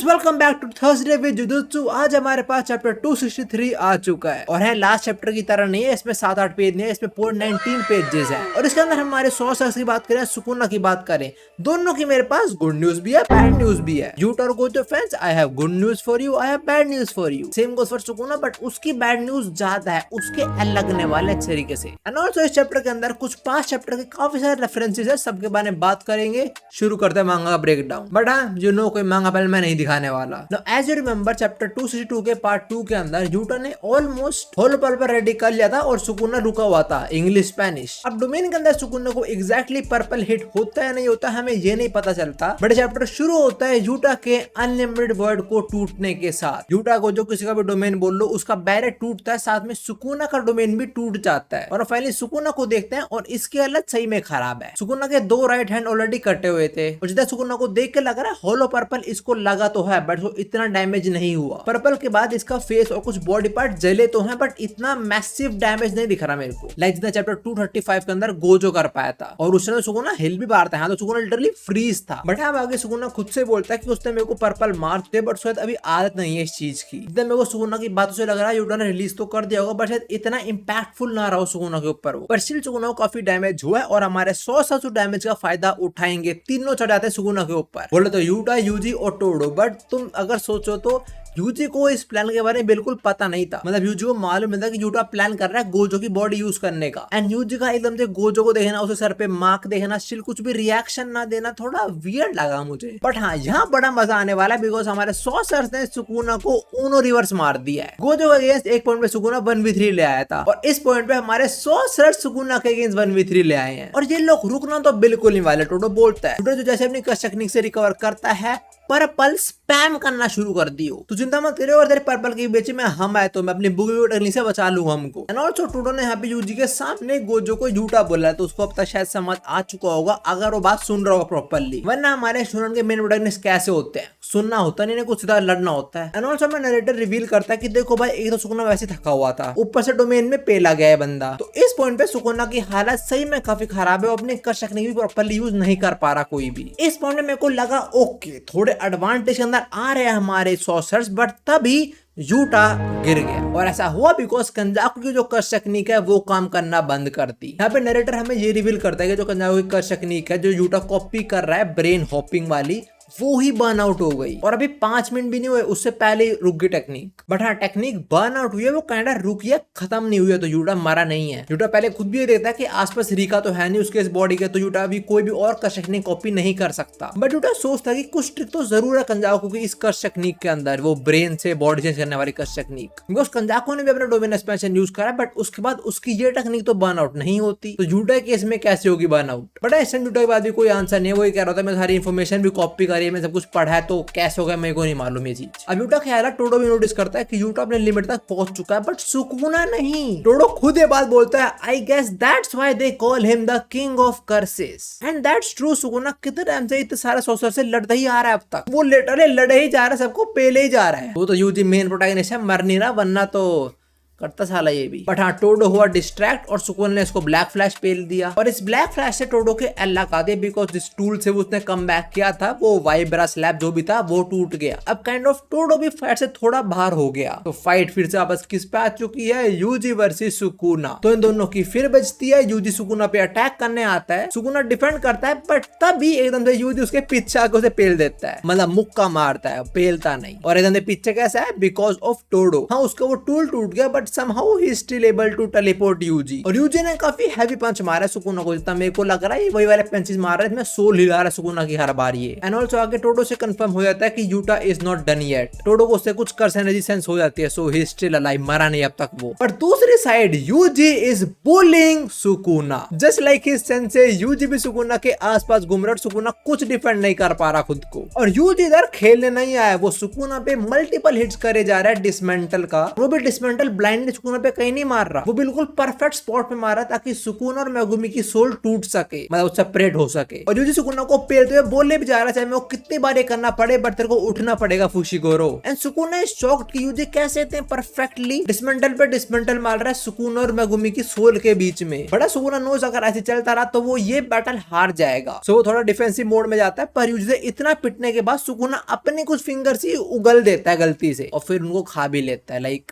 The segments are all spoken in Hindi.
Welcome back to Thursday with Jujutsu. आज हमारे पास चैप्टर 263 आ चुका है और है लास्ट चैप्टर की तरह नहीं है, इसमें 7-8 पेज नहीं है, इसमें पूरे 19 पेजेस है। और इसके अंदर हमारे सोर्सेस की बात करें, सुकुना की बात करें, दोनों की मेरे पास गुड न्यूज भी है, बैड न्यूज भी है। यूटा और Gojo fans, I have good news for you, I have bad news for you. Same goes for Sukuna, but उसकी बैड न्यूज ज्यादा है, उसके लगने वाले अच्छे तरीके से। एंड ऑल्सो इस चैप्टर के अंदर कुछ 5 चैप्टर के काफी सारे रेफरेंसेस है, सबके बारे में बात करेंगे। शुरू करते हैं मांगा का ब्रेक डाउन। बट हाँ, यू नो कोई मांगा पहले मैं नहीं दिखाने वाला। Now, as you remember, chapter 262 के पार्ट 2 के अंदर यूटा ने ऑलमोस्ट होल पर्पल रेडी कर लिया था और सुकुना रुका हुआ था इंग्लिश स्पेनिश। अब डोमेन के अंदर सुकुना को एग्जैक्टली पर्पल हिट होता है नहीं होता हमें ये नहीं पता चलता, बट चैप्टर शुरू होता है यूटा के अनलिमिटेड वर्ड को टूटने के साथ। यूटा को जो किसी का भी डोमेन बोल लो उसका बैरियर टूटता है, साथ में सुकुना का डोमेन भी टूट जाता है। और फाइनली सुकुना को देखते हैं और इसकी हालत सही में खराब है। सुकुना के 2 राइट हैंड ऑलरेडी कटे हुए थे और जितना सुकुना को देख के लग रहा है होलो पर्पल इसको लगा तो है, बट वो इतना डैमेज नहीं हुआ। पर्पल के बाद इसका फेस और कुछ बॉडी पार्ट जले तो हैं, बट इतना मैसिव डैमेज नहीं दिख रहा मेरे को, लाइक जितना चैप्टर 235 के अंदर गोजो कर पाया था। और उस समय सुकुना हिल भी मारता है, तो सुकुना लिटरली फ्रीज था। बट अब आगे सुकुना खुद से बोलता है कि उसने मेरे को पर्पल मारते, बट शायद अभी आदत नहीं है इस चीज की। जितना मेरे को सुकुना की बातों से लग रहा है यूटा ने रिलीज तो कर दिया होगा, बट शायद इतना इंपैक्टफुल ना रहा हो सुकुना के ऊपर वो। पर स्टिल सुकुना को काफी डैमेज हुआ है और हमारे 100 डैमेज का फायदा उठाएंगे। तीनों चढ़ जाते हैं सुकुना के ऊपर, बोले तो यूटा, यूजी और टोडो। बट तुम अगर सोचो तो यूजी को इस प्लान के बारे में बिल्कुल पता नहीं था। मतलब यूजी को मालूम नहीं था कि यूटा प्लान कर रहा है गोजो की बॉडी यूज करने का। एंड यूजी का एकदम से गोजो को देखना, उसे सर पे मार्क देखना, स्टिल कुछ भी रिएक्शन ना देना थोड़ा वियर्ड लगा मुझे। बट हाँ, यहाँ बड़ा मजा आने वाला है बिकॉज हमारे सॉर्सर्स ने सुकुना को ऊनो रिवर्स मार दिया है। गोजो के अगेंस्ट एक पॉइंट पे सुकुना 1v3 ले आया था और इस पॉइंट पे हमारे सॉर्सर्स सुकुना के अगेंस्ट 1v3 ले आए हैं। और ये लोग रुकना तो बिल्कुल नहीं वाले। टोटो बोलता है, टोटो जो जैसे अपनी टेक्निक से रिकवर करता है, पर्पल स्पैम करना शुरू कर दियो। तो चिंता मत करियो, और तेरे पर्पल के बीच में हम आए तो मैं अपनी बुगी टेक्निक से बचा लूंगा हमको। एंड ऑल्सो टोडो ने यहाँ पे यूजी के सामने गोजो को यूटा बोला है, तो उसको अब तक शायद समझ आ चुका होगा अगर वो बात सुन रहा होगा प्रॉपरली। वरना हमारे स्टूडेंट के मेन प्रोटैगनिस्ट कैसे होते हैं, सुनना होता नहीं, कुछ सीधा लड़ना होता है। एंड ऑल्सो नरेटर रिवील करता है कि देखो भाई, एक तो सुकुना वैसे थका हुआ था, ऊपर से डोमेन में पेला गया है बंदा। तो इस पॉइंट पे सुकुना की हालत सही में काफी खराब है, अपने टेक्निक भी प्रॉपरली यूज नहीं कर पा रहा कोई भी। इस पॉइंट में मेरे को लगा ओके, थोड़े एडवांटेज अंदर आ रहे हैं हमारे सॉर्सर्स, बट तभी यूटा गिर गया। और ऐसा हुआ बिकॉज कंजाकू की जो कर्स टेक्निक है वो काम करना बंद कर दी। यहाँ पे नरेटर हमें ये रिवील करता है कि जो कंजाकू की कर्स टेक्निक है जो यूटा कॉपी कर रहा है, ब्रेन हॉपिंग वाली, वो ही बर्न आउट हो गई। और अभी 5 मिनट भी नहीं हुए उससे पहले रुक गई टेक्निक। बट हाँ, टेक्निक बर्न आउट हुई है, वो काइंडा रुकी है, खत्म नहीं हुई है, तो यूटा मरा नहीं है। यूटा पहले खुद भी ये देखता है कि आसपास रिका तो है नहीं उसके इस बॉडी के, तो यूटा अभी कोई भी और कर्स टेक्निक कॉपी नहीं कर सकता। बट यूटा सोचता है कि कुछ ट्रिक तो जरूर है कंजाकू की इस कर्स टेक्निक के अंदर, वो ब्रेन से बॉडी चेंज करने वाली कर्स टेक्निक। बिकॉज कंजाकू ने भी अपना डोमेन एक्सपेंशन यूज करा, बट उसके बाद उसकी ये टेक्निक तो बर्न आउट नहीं होती, तो यूटा केस में कैसे होगी बर्न आउट। बट ऐसा यूटा के बाद भी कोई आंसर नहीं है। वो ये कह रहा था मैं सारी इन्फॉर्मेशन भी कॉपी करी है, मैं सब कुछ पढ़ा है, तो कैसे होगा मेरे को नहीं मालूम ये चीज। अब यूटा ख्याल है, टोडो भी नोटिस करता है कि यूटा अपने लिमिट तक पहुंच चुका है, बट सुकुना नहीं। टोडो खुद ये बात बोलता है, I guess that's why they call him the king of curses. And that's true. Sukuna कितने टाइम से इतने सारे सॉर्सर से लड़ता ही आ रहा है अब तक, वो लिटरली लड़े ही जा रहा है, सबको पेले ही जा रहा है। वो तो यूजी मेन प्रोटैगनिस्ट है, मर नहीं रहा, वरना तो करता साला ये भी। बट हाँ, टोडो हुआ डिस्ट्रैक्ट और सुकुना ने इसको ब्लैक फ्लैश पेल दिया और इस ब्लैक फ्लैश से टोडो के एल लगा दे, बिकॉज जिस टूल से उसने कम बैक किया था वो वाइब्रा स्लैब जो भी था वो टूट गया। अब काइंड ऑफ टोडो भी फाइट से थोड़ा बाहर हो गया। तो फाइट फिर से आपस किस पे आ चुकी है, यूजी वर्सेस सुकुना। तो इन दोनों की फिर बजती है। यूजी सुकुना पे अटैक करने आता है, सुकुना डिफेंड करता है, बट तभी एकदम से यूजी उसके पीछे आके उसे पेल देता है, मतलब मुक्का मारता है, पेलता नहीं। और एकदम से पीछे कैसा है, बिकॉज ऑफ टोडो। हाँ, उसका वो टूल टूट गया, बट समहाउ ही still able to teleport Yuji. और यूजी ने काफी हैवी पंच मारा सुकुना को, जितना मेरे को लग रहा है ये वही वाले पंचेस मार रहा है, इसमें सोल हिला रहा है सुकुना की हर बार ये। एंड ऑल्सो आगे टोडो से कंफर्म हो जाता है कि Utah is not done yet. To-do को उससे कुछ कर्स एनर्जी सेंस हो जाती है, सो ही स्टिल अलाइव, मरा नहीं अब तक वो। पर दूसरी side Yuji is bullying Sukuna, just like his sensei. Yuji भी सुकुना के आसपास घूम रहा, सुकुना कुछ डिफेंड नहीं कर पा रहा खुद को। और यूजी इधर खेलने नहीं आया, वो सुकुना पे मल्टीपल हिट्स करे जा रहा है डिसमेंटल का, वो भी डिसमेंटल ब्लाइंड ब्लाइंडली सुकुना पे कहीं नहीं मार रहा, वो बिल्कुल परफेक्ट स्पॉट पे मारा ताकि सुकुना और मेगुमी की सोल टूट सके, मतलब सेपरेट हो सके। और यूजी सुकुना को पेलते हुए बोलने भी जा रहा चाहे वो कितनी बार ये करना पड़े बट तेरे को उठना पड़ेगा Fushiguro. And Sukuna is shocked कि यूजी कैसे इतने परफेक्टली डिसमेंटल पे डिसमेंटल मार रहा है सुकुना और मेगुमी की सोल के बीच में। बड़ा सुकुना नोज अगर ऐसे चलता रहा तो वो ये बैटल हार जाएगा। सो वो थोड़ा डिफेंसिव मोड में जाता है, पर यूजी से इतना पिटने के बाद सुकुना अपने कुछ फिंगर्स ही उगल देता है गलती से और फिर उनको खा भी लेता है। लाइक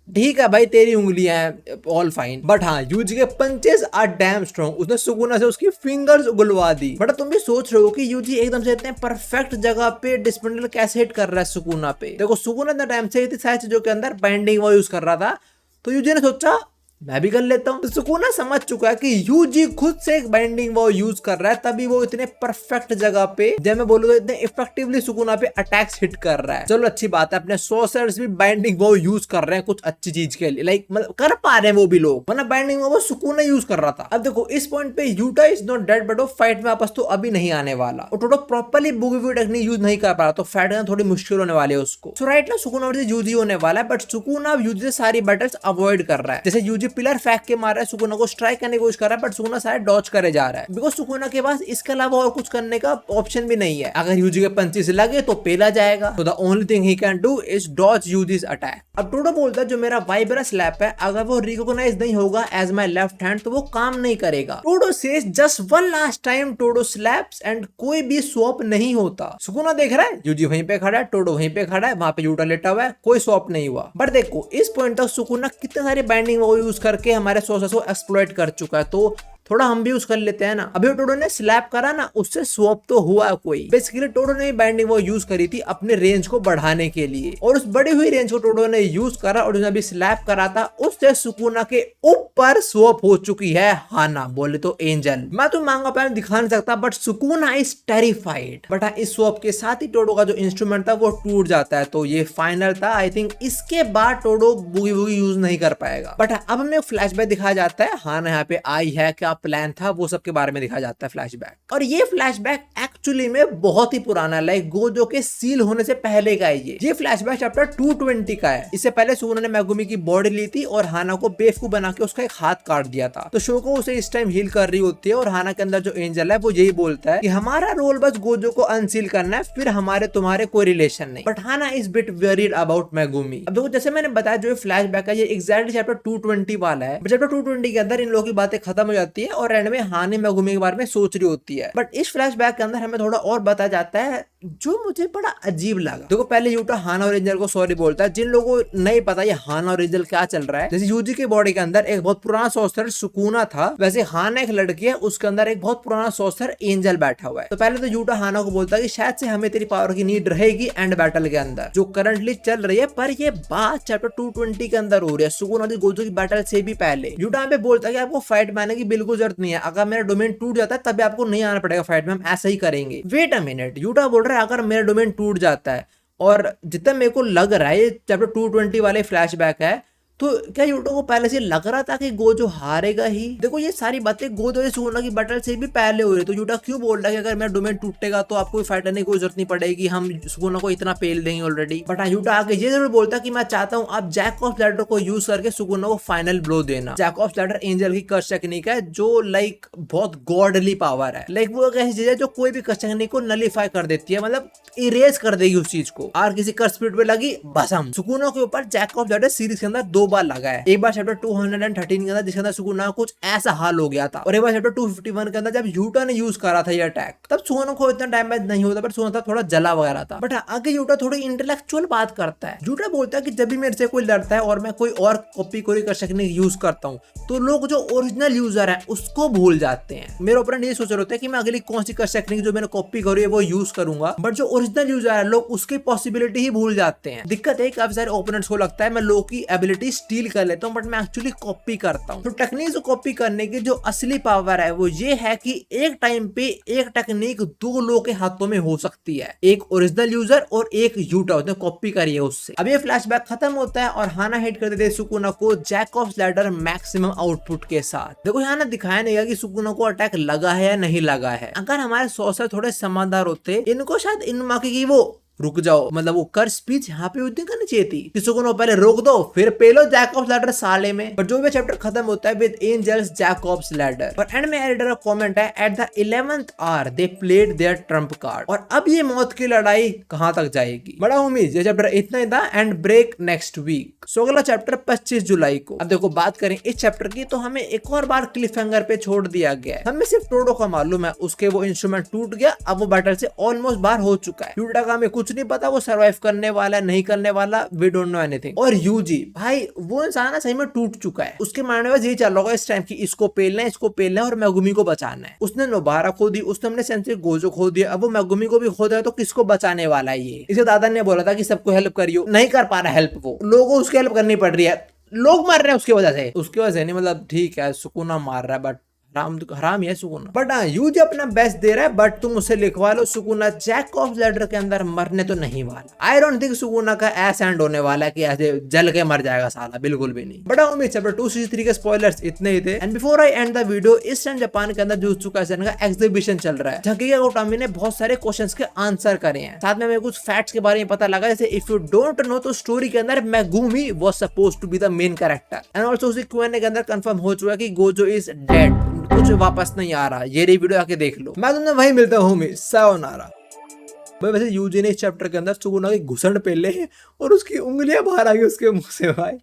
ठीक है भाई तेरी उंगलियां हैं, ऑल फाइन, बट हाँ यूजी के पंचेस आर डैम स्ट्रॉन्ग। उसने सुकुना से उसकी फिंगर्स उगलवा दी। बट तुम भी सोच रहे हो कि यूजी एकदम से इतने परफेक्ट जगह पे डिसमेंटल कैसे हिट कर रहा है सुकुना पे। देखो सुकुना इतना टाइम से इतनी सारी चीजों के अंदर बाइंडिंग वो यूज कर रहा था, तो यूजी ने सोचा मैं भी कर लेता हूँ। तो सुकुना समझ चुका है कि यूजी खुद से एक बाइंडिंग वो यूज कर रहा है, तभी वो इतने परफेक्ट जगह पे, जब मैं बोलूंगा इतने इफेक्टिवली सुकुना पे अटैक्स हिट कर रहा है। चलो अच्छी बात है, अपने सॉर्सर्स भी बाइंडिंग वो यूज कर रहे हैं कुछ अच्छी चीज के लिए, लाइक मतलब कर पा रहे हैं वो भी लोग, वरना बाइंडिंग वो सुकुना यूज कर रहा था। अब देखो इस पॉइंट पे Utah is not dead, but वो फाइट में वापस तो अभी नहीं आने वाला और टोटो प्रॉपर्ली बुगी वुगी टेक्निक यूज नहीं कर पा रहा, तो फाइट करना थोड़ी मुश्किल होने वाली है उसको। सो राइट ना सुकुना वर्सेस यूजी होने वाला है, बट सुकुना अब यूजी से सारी बैटल्स अवॉइड कर रहा है। जैसे यूजी पिलर फेंक के मार रहा है, सुकुना को स्ट्राइक करने की कोशिश कर रहा है, बट सुकुना शायद डॉज करे जा रहा है, बिकॉज सुकुना के पास इसके अलावा और कुछ करने का ऑप्शन भी नहीं है। अगर यूजी के पंचेस लगे तो पेला जाएगा, तो the only thing he can do is dodge Yuji's attack. अब टोडो बोलता है जो मेरा वाइब्रा स्लैप है अगर वो रिकॉग्नाइज नहीं होगा एज माय लेफ्ट हैंड तो वो काम नहीं करेगा। To-do says just one last time to-do slaps and कोई भी स्वैप नहीं होता। सुकुना देख रहा है यूजी वहीं पे खड़ा है, टोडो वहीं पे खड़ा है, वहां पे यूटा लेटा हुआ है, कोई स्वैप नहीं हुआ। बट देखो इस पॉइंट तक सुकुना कितने सारी बाइंडिंग वो यूज करके हमारे सोर्सेस को एक्सप्लॉइट कर चुका है, तो थोड़ा हम भी यूज कर लेते हैं ना। अभी टोडो ने स्लैप करा ना, उससे स्वैप तो हुआ कोई। बेसिकली टोडो ने बाइंडिंग वो यूज करी थी अपने रेंज को बढ़ाने के लिए, और उस बढ़ी हुई रेंज को टोडो ने यूज करा और उसने अभी स्लैप करा था, उससे सुकुना के ऊपर स्वैप हो चुकी है हाना, बोले तो एंजल। मैं तो मांगा पैर दिखा नहीं सकता, but Sukuna is terrified. But इस स्वैप के साथ ही टोडो का जो इंस्ट्रूमेंट था वो टूट जाता है, तो ये फाइनल था। आई थिंक इसके बाद टोडो बुगी बुगी यूज नहीं कर पाएगा। बट अब हमें फ्लैशबैक दिखाया जाता है, हाना यहाँ पे आई है, क्या प्लान था, वो सब के बारे में दिखाया जाता है फ्लैशबैक। और ये फ्लैशबैक एक्चुअली में बहुत ही पुराना, लाइक गोजो के सील होने से पहले का है ये फ्लैशबैक चैप्टर 220 का है। इससे पहले सुकुना ने मेगुमी की बॉडी ली थी और हाना को बेवकूफ बना के उसका एक हाथ काट दिया था, तो शोको उसे इस टाइम हील कर रही होती है और हाना के अंदर जो एंजल है वो यही बोलता है कि हमारा रोल बस गोजो को अनसील करना है, फिर हमारे तुम्हारे कोई रिलेशन नहीं। But Hana is bit worried about Megumi. अब देखो जैसे मैंने बताया जो फ्लैशबैक है ये एग्जैक्टली चैप्टर 220 वाला है। चैप्टर 220 के अंदर इन लोगों की बातें खत्म हो जाती है और एंड में हाना मेगुमी के बारे में सोच रही होती है। बट इस फ्लैशबैक के अंदर हमें थोड़ा और बताया जाता है जो मुझे बड़ा अजीब लगा। देखो पहले यूटा हाना और एंजल को सॉरी बोलता है, जिन लोगों को नहीं पता ये हाना और एंजल क्या चल रहा है। जैसे यूजी की बॉडी के अंदर एक बहुत पुराना सॉर्सर सुकुना था, वैसे हाना एक लड़की है, उसके अंदर एक बहुत पुराना सॉर्सर एंजल बैठा हुआ है। तो पहले तो यूटा हाना को बोलता है कि शायद से हमें तेरी पावर की नीड रहेगी एंड बैटल के अंदर जो करंटली चल रही है, पर ये बात चैप्टर 220 के अंदर हो रही है, सुकुना और गोजो की बैटल से भी पहले। यूटा पे बोलता है कि आपको फाइट में आने की बिल्कुल जरूरत नहीं है, अगर मेरा डोमेन टूट जाता है तभी आपको नहीं आना पड़ेगा फाइट में, हम ऐसा ही करेंगे। वेट अ मिनट, यूटा बोल रहा है अगर मेरा डोमेन टूट जाता है, और जितना मेरे को लग रहा है ये चैप्टर 220 वाले फ्लैशबैक है, तो क्या यूटो को पहले से लग रहा था कि गोजो हारेगा ही। देखो ये सारी बातें गोजो से सुकुना की बैटल से भी पहले हो रही, तो यूटा क्यों बोल रहा है कि अगर मेरा डोमेन टूटेगा तो आपको फाइट करने की कोई जरूरत नहीं पड़ेगी, हम सुकुना को इतना पेल देंगे ऑलरेडी। बट यूटा आगे ये जरूर बोलता कि मैं चाहता हूँ आप जैक ऑफ लैडर को यूज करके सुकुना को फाइनल ब्लो देना। जैक ऑफ लैडर एंजल की कर्स टेक्निक है जो लाइक बहुत गॉडली पावर है, लाइक वो एक ऐसी चीज है जो कोई भी कर्स टेक्निक को नलीफाई कर देती है, मतलब इरेज कर देगी उस चीज को। और किसी कर्स स्पीड पे लगी भसम। सुकुना के ऊपर जैक ऑफ लैडर सीरीज के अंदर 2 बार लगा है, एक बार चैप्टर 213 के अंदर जिसके अंदर सुकुना कुछ ऐसा हाल हो गया था, और एक बार चैप्टर 251 के अंदर जब यूटा ने यूज करा था ये अटैक, तब सुकुना को इतना डैमेज नहीं होता, बट सुकुना थोड़ा जला वगैरह था। बट आगे यूटा थोड़ी इंटेलेक्चुअल बात करता है। यूटा बोलता है कि जब भी मेरे से कोई लड़ता है और मैं कोई और कॉपी कोई कर सकने यूज करता हूँ, तो लोग जो ओरिजिनल यूजर है उसको भूल जाते हैं। मेरे ओपोनेंट ये सोच रहे होते हैं कि मैं अगली कौन सी कर टेक्निक जो मैंने कॉपी करी है वो यूज करूंगा, बट जो ओरिजिनल यूजर है लोग उसकी पॉसिबिलिटी ही भूल जाते हैं। दिक्कत है काफी सारे ओपोनेंट्स को लगता है मैं लोग की एबिलिटी स्टील कर लेता हूँ, बट मैं एक्चुअली कॉपी करता हूँ। तो टेक्निक को कॉपी करने की जो असली पावर है वो ये है कि एक टाइम पे एक टेक्निक 2 लोगों के हाथों में हो सकती है, एक ओरिजिनल यूजर और एक यूटा, उसने कॉपी करी है उससे। अब ये फ्लैशबैक खत्म होता है और हाना हिट कर देते हैं सुकुना को Jack of ladder maximum output के साथ। देखो यहाँ ना दिखाया नहीं गया कि सुकुना को अटैक लगा है या नहीं लगा है। अगर हमारे सॉर्सर थोड़े समझदार होते, इनको शायद इन मौके की वो रुक जाओ, मतलब वो कर स्पीच यहाँ पे उतनी करनी चाहिए थी कि सुकुना पहले रोक दो फिर पे लो जैकॉब्स लैडर साले में। पर जो भी चैप्टर खत्म होता है विद एंजल्स जैकॉब्स लैडर, और एंड में एडिटर का कमेंट है at the 11th hour they played their trump card. और अब ये मौत की लड़ाई कहां तक जाएगी। बड़ा उम्मीद ये चैप्टर इतना ही था एंड ब्रेक नेक्स्ट वीक। सो अगला चैप्टर 25 जुलाई को। अब देखो बात करें इस चैप्टर की तो हमें एक और बार क्लिफ हैंगर पे छोड़ दिया गया है। हमें सिर्फ टोडो का मालूम है उसके वो इंस्ट्रूमेंट टूट गया, अब वो बैटल से ऑलमोस्ट बाहर हो चुका है। यूटा का हमें कुछ नहीं पता वो सर्वाइव करने वाला है नहीं करने वाला, वी डोंट नो एनीथिंग। और यूजी भाई वो इंसान सही में टूट चुका है, उसके माइंड में यही चल रहा होगा इस टाइम की इसको पेलना है इसको पेलना है और मेगुमी को बचाना है। उसने नोबारा खो दी, उसने हमने सेंसेई गोजो खो दिया, अब वो मेगुमी को भी खो दिया तो किसको बचाने वाला है ये। इसे दादा ने बोला था कि सबको हेल्प करियो, नहीं कर पा रहा हेल्प, वो लोगों को उसकी हेल्प करनी पड़ रही है, लोग मार रहे हैं उसकी वजह से, उसकी वजह से नहीं, मतलब ठीक है सुकुना मार रहा है बट हराम ही है सुकुना। बट हाँ यूजी अपना बेस्ट दे रहा है, बट तुम उसे लिखवा लो सुकुना जैकॉब्स लैडर के अंदर मरने तो नहीं वाला। आई डोंट थिंक सुकुना का ऐसा एंड होने वाला है कि ऐसे जल के मर जाएगा साला, बिल्कुल भी नहीं। बट उम्मीद चैप्टर 263 के स्पॉयलर्स इतने ही थे। And before I and the video, इस टाइम जापान के अंदर जुजुत्सु काइसेन का एग्जीबिशन चल रहा है जहाँ की गोटामी ने बहुत सारे क्वेश्चंस के आंसर करे हैं, साथ में हमें कुछ फैक्ट्स के बारे में पता लगा, जैसे इफ यू डोंट नो तो स्टोरी के अंदर Megumi was supposed to be the main character. And also उसी क्यूएनए के अंदर कंफर्म हो चुका है कि गोजो इज डेड, कुछ वापस नहीं आ रहा। ये वीडियो आके देख लो, मैं तुमने वही मिलता हूँ सायोनारा। भाई वैसे यूजी ने इस चैप्टर के अंदर सुकुना की घुसड़ पे ले और उसकी उंगलियां बाहर आ गई उसके मुंह से भाई।